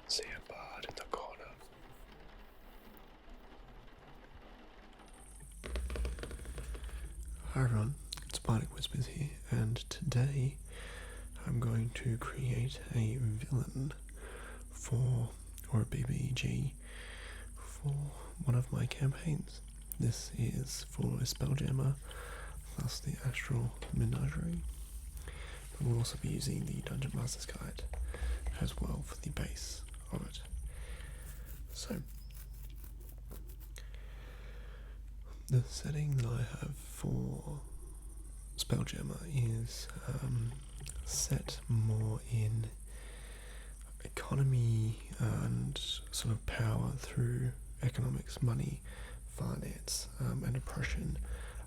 See a bard in the corner. Hi everyone, it's Bardic Whispers here, and today I'm going to create a villain or a BBG, for one of my campaigns. This is for a Spelljammer, plus the Astral Menagerie. But we'll also be using the Dungeon Master's Guide as well for the base of it. So, the setting that I have for Spelljammer is set more in economy and sort of power through economics, money, finance, and oppression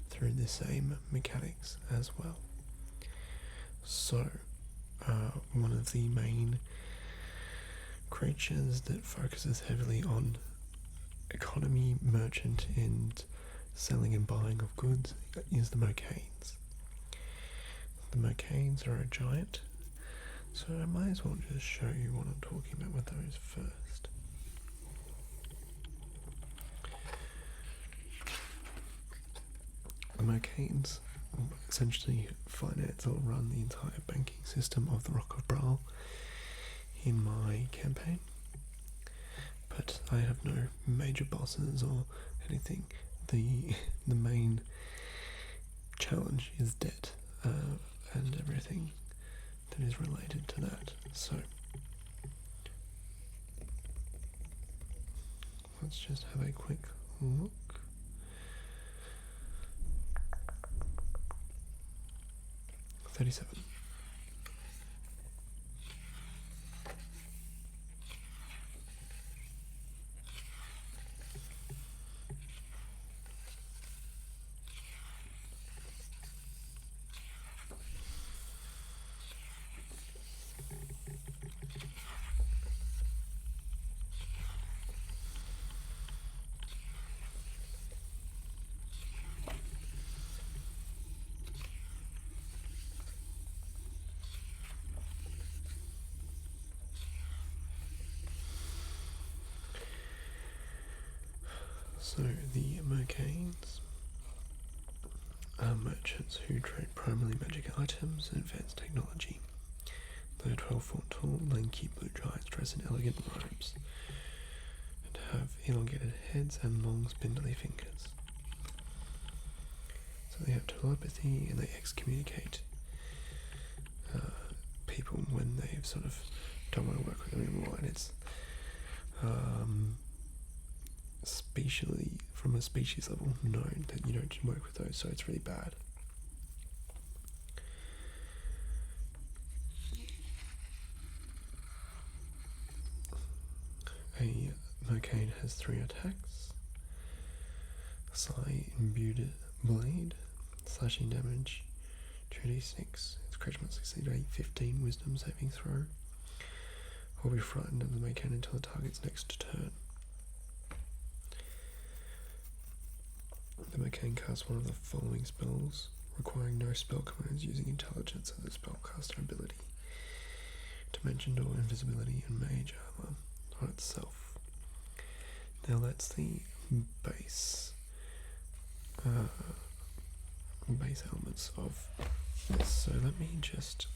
through the same mechanics as well. So, one of the main creatures that focuses heavily on economy, merchant, and selling and buying of goods is the Mercanes. The Mercanes are a giant, so I might as well just show you what I'm talking about with those first. The Mercanes essentially finance or run the entire banking system of the Rock of Bral in my campaign, but I have no major bosses or anything. The main challenge is debt and everything that is related to that. So let's just have a quick look. $37. So the Mercanes are merchants who trade primarily magic items and advanced technology. They are 12 foot tall, lanky blue giants dressed in elegant robes and have elongated heads and long spindly fingers. So they have telepathy and they excommunicate people when they sort of don't want to work with them anymore, and it's from a species level known that you don't work with those, so it's really bad. A Mercane has 3 attacks: Psi Imbued Blade, slashing damage 2d6. Its creature must succeed a 15 Wisdom saving throw, or be frightened of the Mercane until the target's next turn. The Mercane casts one of the following spells, requiring no spell commands, using intelligence as a spellcaster ability: Dimension Door, Invisibility, and Mage Armor on itself. Now that's the base elements of this. So let me just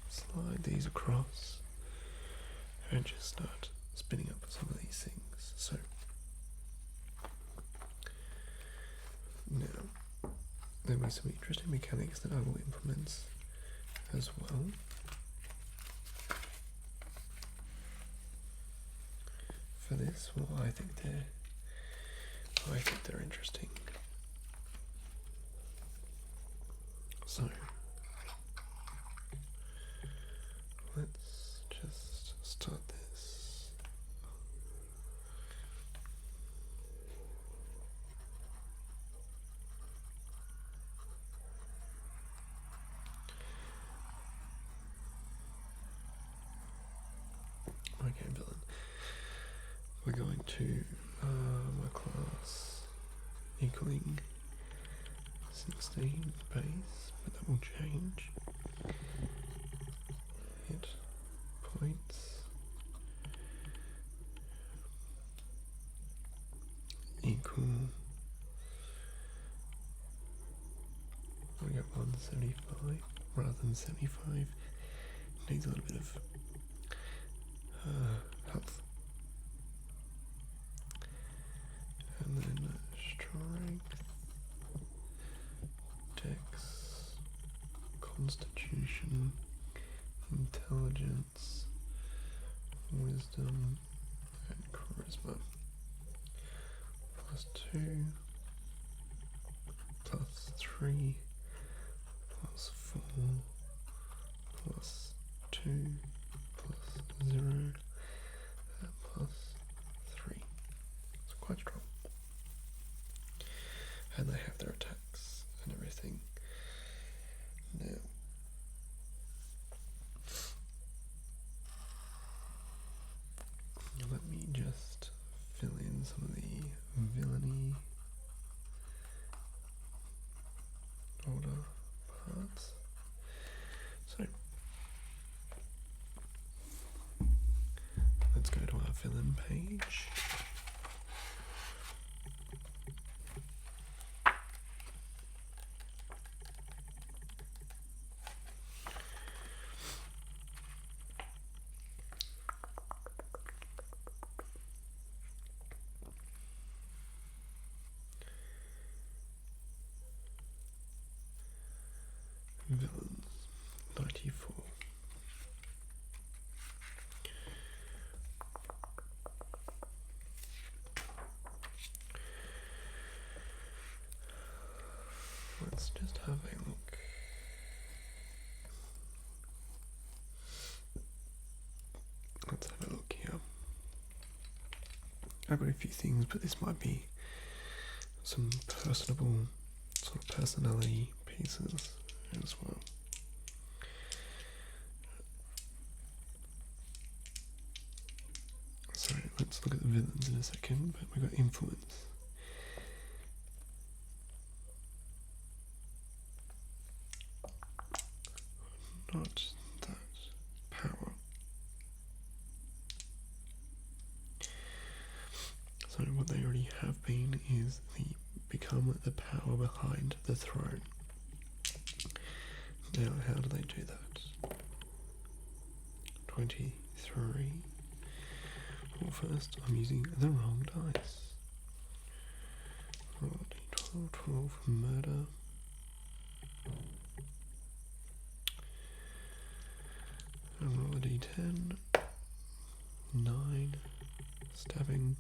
slide these across and just start spinning up some of these things. So now there were some interesting mechanics that I will implement as well. For this, well, I think they're interesting. So let's just start this. Okay, villain. We're going to my class equaling 16 base, but that will change. Hit points 75 rather than 75. Needs a little bit of health. And then strength, dex, constitution, intelligence, wisdom, and charisma. +2, +3, +4, +2, +0, and +3. It's quite strong. And they have their attacks and everything. Now, let me just fill in some of the villainy order parts. So, let's go to our villain page. Villains, 94. Let's just have a look. Let's have a look here. I've got a few things, but this might be some personable sort of personality pieces as well. So let's look at the villains in a second, but we've got influence. Not that. Power. So what they already have been is become the power behind the throne. Now, how do they do that? 23. Well, first, I'm using the wrong dice. Roll d12, 12 for murder. And roll a d10. 9. Stabbing.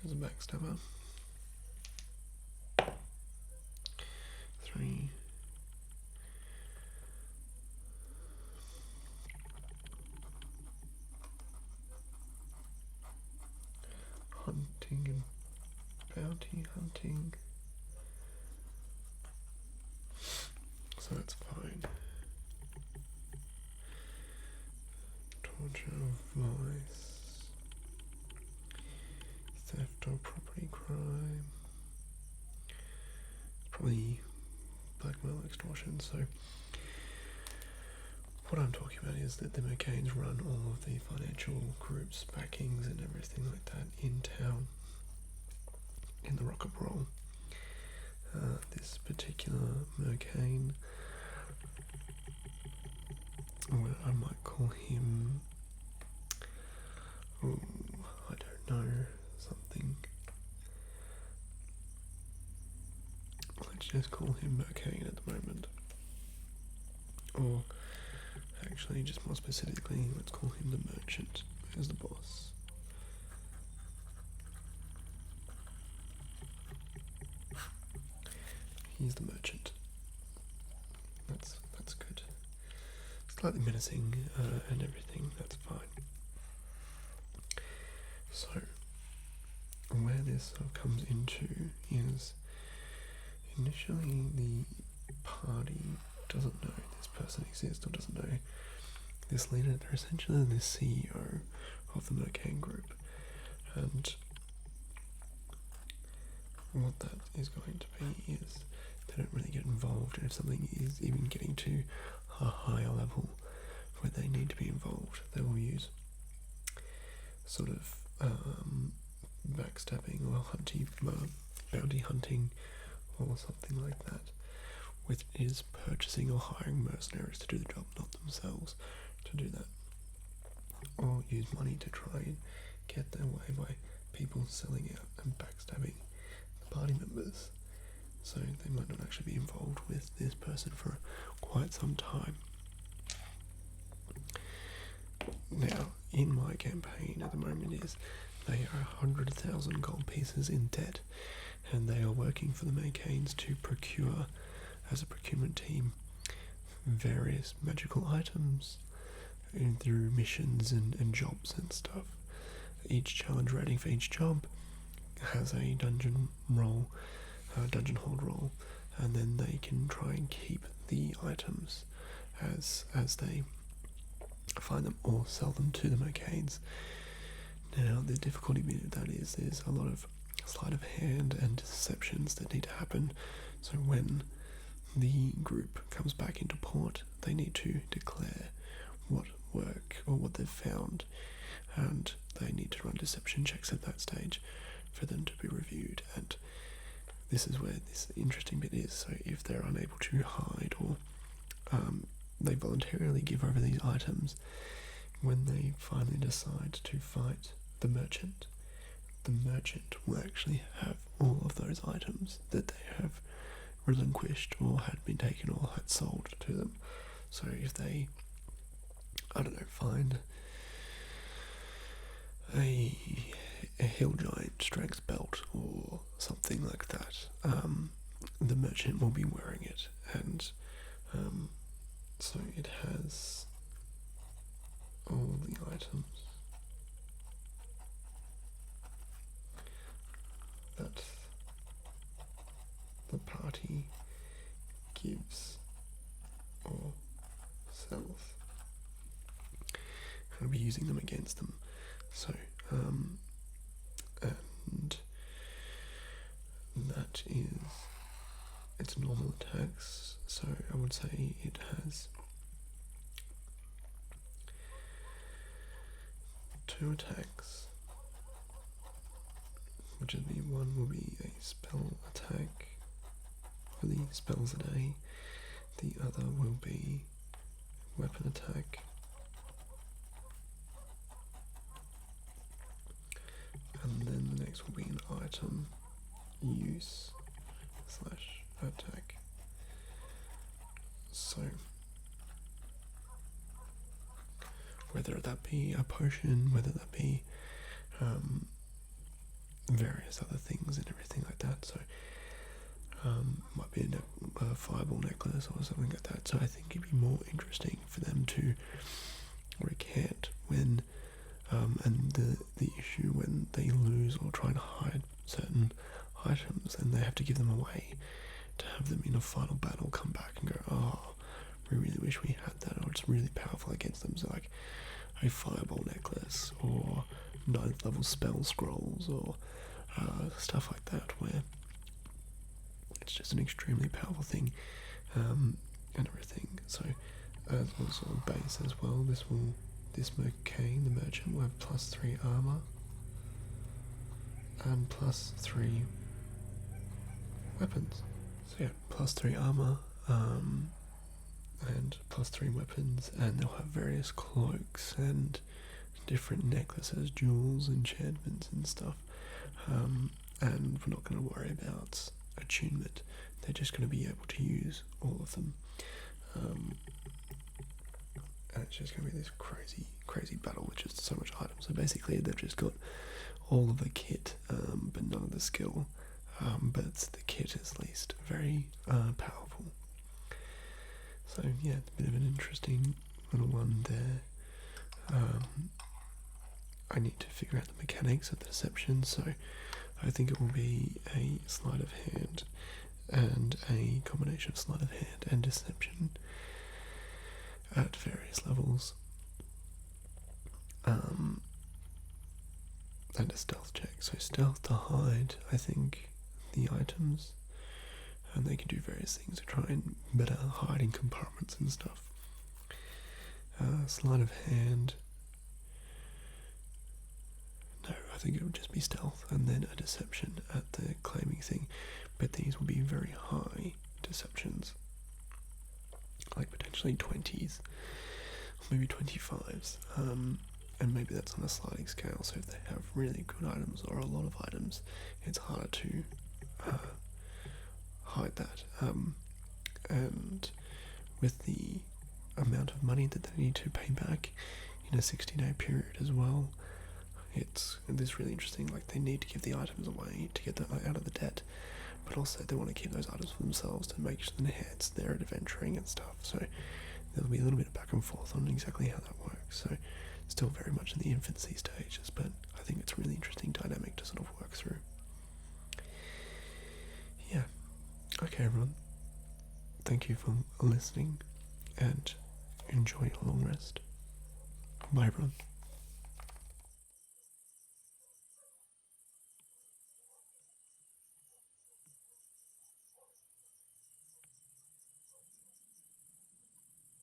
There's a backstabber. 3. Hunting and bounty hunting. So that's fine. Torture of vice. Theft or property crime. It's probably blackmail, extortion. So what I'm talking about is that the Mercanes run all of the financial groups, backings and everything like that in town, in the Rock of Bral. This particular Mercane, well, I might call him, I don't know, something. Let's just call him Mercane at the moment. Or actually, just more specifically, let's call him the Merchant as the boss. He's the Merchant. That's good. Slightly menacing and everything, that's fine. So, where this sort of comes into is initially the party doesn't know this person exists or doesn't know this leader. They're essentially the CEO of the Mercane group, and what that is going to be is they don't really get involved if something is even getting to a higher level where they need to be involved, they will use sort of backstabbing or bounty hunting or something like that, which is purchasing or hiring mercenaries to do the job, not themselves to do that, or use money to try and get their way by people selling out and backstabbing the party members. So they might not actually be involved with this person for quite some time. Now, in my campaign at the moment they are 100,000 gold pieces in debt, and they are working for the Mercanes to procure, as a procurement team, various magical items through missions and jobs and stuff. Each challenge rating for each job has a dungeon hold roll, and then they can try and keep the items as they find them or sell them to the Mercanes. Now, the difficulty bit of that is there's a lot of sleight of hand and deceptions that need to happen. So when the group comes back into port, they need to declare what work or what they've found, and they need to run deception checks at that stage for them to be reviewed. And this is where this interesting bit is. So if they're unable to hide, or they voluntarily give over these items, when they finally decide to fight the merchant will actually have all of those items that they have relinquished or had been taken or had sold to them. So if they, find a hill giant strength belt or something like that, the merchant will be wearing it, and so it has all the items that the party gives or sells. I'll be using them against them. So, and that is its normal attacks. So I would say it has 2 attacks, which would be, one will be a spell attack for the spells a day, the other will be weapon attack, and then the next will be an item use / attack. So whether that be a potion, whether that be various other things and everything like that. So might be a fireball necklace or something like that. So I think it'd be more interesting for them to recant when and the issue when they lose or try and hide certain items and they have to give them away, to have them in a final battle come back and go, oh, we really wish we had that, or it's really powerful against them. So like a fireball necklace or 9th level spell scrolls or stuff like that, where it's just an extremely powerful thing, and everything. So as also a base as well, this Mercane, the merchant, will have +3 armor and +3 weapons. So yeah, +3 armor and +3 weapons, and they'll have various cloaks and different necklaces, jewels, enchantments and stuff. And we're not going to worry about attunement. They're just going to be able to use all of them. And it's just going to be this crazy battle with just so much items. So basically they've just got all of the kit, but none of the skill. But the kit is at least very powerful. So yeah, it's a bit of an interesting little one there. I need to figure out the mechanics of the deception, so I think it will be a sleight of hand and a combination of sleight of hand and deception at various levels, and a stealth check. So stealth to hide, I think, the items, and they can do various things to try and better hide in compartments and stuff. Sleight of hand. No, I think it would just be stealth, and then a deception at the claiming thing. But these will be very high deceptions, like potentially 20s, or maybe 25s. And maybe that's on a sliding scale, so if they have really good items or a lot of items, it's harder to hide that. And with the amount of money that they need to pay back in a 60-day period as well, it's really interesting. Like, they need to give the items away to get them out of the debt, but also they want to keep those items for themselves to make sure it's their adventuring and stuff. So there'll be a little bit of back and forth on exactly how that works. So still very much in the infancy stages, but I think it's a really interesting dynamic to sort of work through. Yeah. Okay, everyone. Thank you for listening, and enjoy your long rest. Bye, everyone.